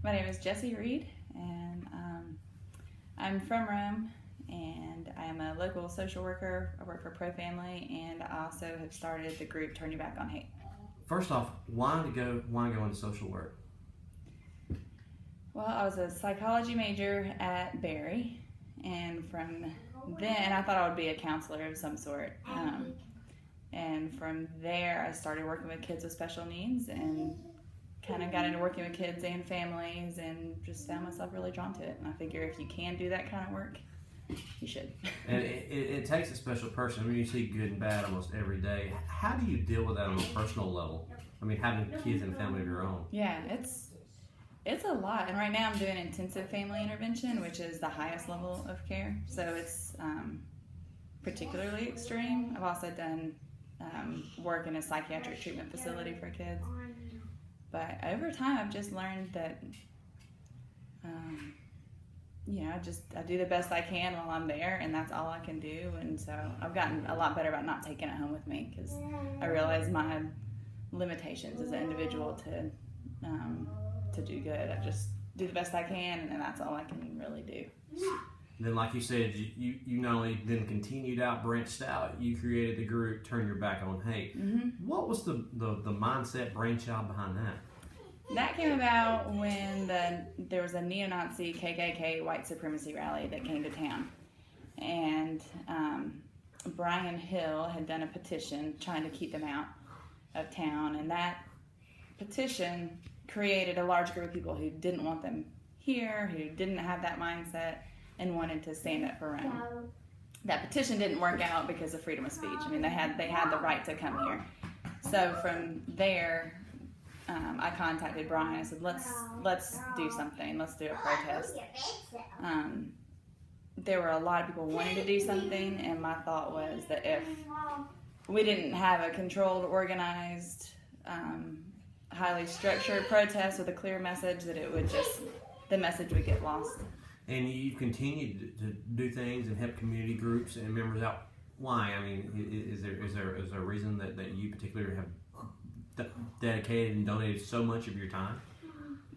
My name is Jessie Reed, and I'm from Rome, and I am a local social worker. I work for Pro Family, and I also have started the group Turn Your Back on Hate. First off, why go into social work? Well, I was a psychology major at Barry, and from then I thought I would be a counselor of some sort. And from there, I started working with kids with special needs and kind of got into working with kids and families and just found myself really drawn to it. And I figure if you can do that kind of work, you should. And it takes a special person. I mean, you see good and bad almost every day. How do you deal with that on a personal level? I mean, having kids and a family of your own. Yeah, it's a lot. And right now I'm doing intensive family intervention, which is the highest level of care. So it's particularly extreme. I've also done work in a psychiatric treatment facility for kids. But over time, I've just learned that, I do the best I can while I'm there, and that's all I can do. And so I've gotten a lot better about not taking it home with me because I realize my limitations as an individual to do good. I just do the best I can, and then that's all I can really do. Then, like you said, you not only then continued out, branched out, you created the group Turn Your Back on Hate. Mm-hmm. What was the mindset brainchild behind that? That came about when there was a neo-Nazi KKK white supremacy rally that came to town. And Brian Hill had done a petition trying to keep them out of town. And that petition created a large group of people who didn't want them here, who didn't have that mindset, and wanted to stand up for Rome. That petition didn't work out because of freedom of speech. I mean, they had the right to come here. So from there, I contacted Brian. I said, let's do something. Let's do a protest. There were a lot of people wanting to do something, and my thought was that if we didn't have a controlled, organized, highly structured protest with a clear message, that the message would get lost. And you've continued to do things and help community groups and members out. Why? I mean, is there a reason that you particularly have dedicated and donated so much of your time?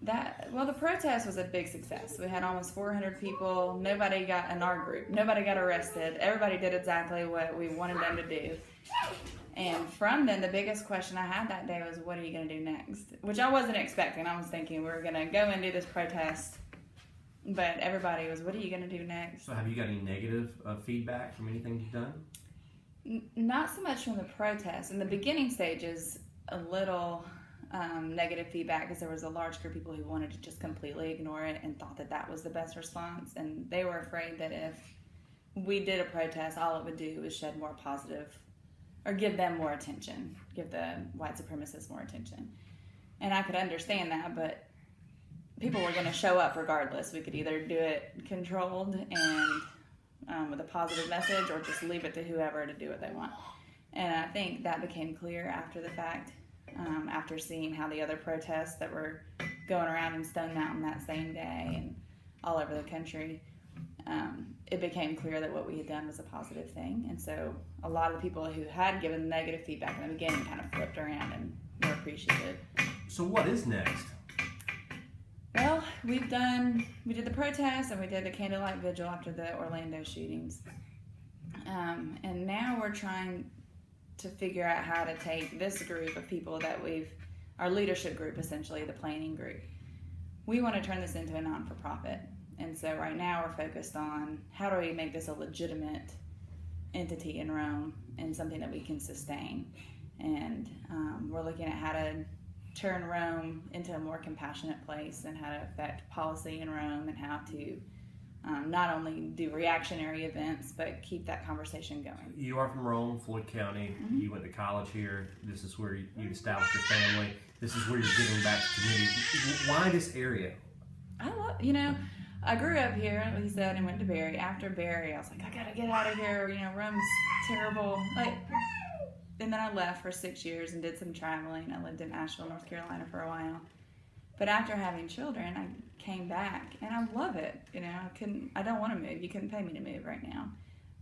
The protest was a big success. We had almost 400 people. Nobody got in our group. Nobody got arrested. Everybody did exactly what we wanted them to do. And from then, the biggest question I had that day was, what are you going to do next? Which I wasn't expecting. I was thinking we were going to go and do this protest. But everybody was, what are you going to do next? So have you got any negative feedback from anything you've done? Not so much from the protest. In the beginning stages, a little negative feedback because there was a large group of people who wanted to just completely ignore it and thought that was the best response. And they were afraid that if we did a protest, all it would do was shed more positive, or give them more attention, give the white supremacists more attention. And I could understand that, but people were going to show up regardless. We could either do it controlled and with a positive message, or just leave it to whoever to do what they want. And I think that became clear after the fact, after seeing how the other protests that were going around in Stone Mountain that same day and all over the country, it became clear that what we had done was a positive thing. And so a lot of the people who had given negative feedback in the beginning kind of flipped around and were appreciative. So what is next? Well, we did the protest and we did the candlelight vigil after the Orlando shootings. And now we're trying to figure out how to take this group of people that our leadership group, essentially, the planning group. We want to turn this into a non-for-profit. And so right now we're focused on how do we make this a legitimate entity in Rome and something that we can sustain. And we're looking at how to turn Rome into a more compassionate place and how to affect policy in Rome and how to not only do reactionary events, but keep that conversation going. You are from Rome, Floyd County. Mm-hmm. You went to college here. This is where you established your family. This is where you're giving back to community. Why this area? I grew up here, like you said, and went to Barry. After Barry, I was like, I gotta get out of here. Rome's terrible. And then I left for 6 years and did some traveling. I lived in Asheville, North Carolina for a while. But after having children, I came back, and I love it. I don't want to move. You couldn't pay me to move right now,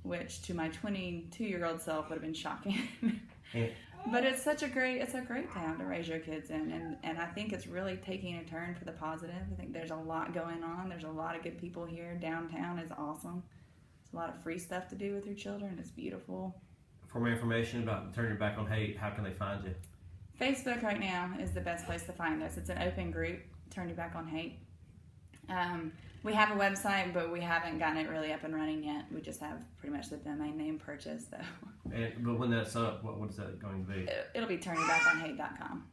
which to my 22-year-old self would have been shocking. But But it's a great town to raise your kids in, and I think it's really taking a turn for the positive. I think there's a lot going on. There's a lot of good people here. Downtown is awesome. There's a lot of free stuff to do with your children. It's beautiful. For more information about Turn Your Back on Hate, how can they find you? Facebook right now is the best place to find us. It's an open group, Turn Your Back on Hate. We have a website, but we haven't gotten it really up and running yet. We just have pretty much the domain name purchased, though. But when that's up, what is that going to be? It'll be turnyourbackonhate.com.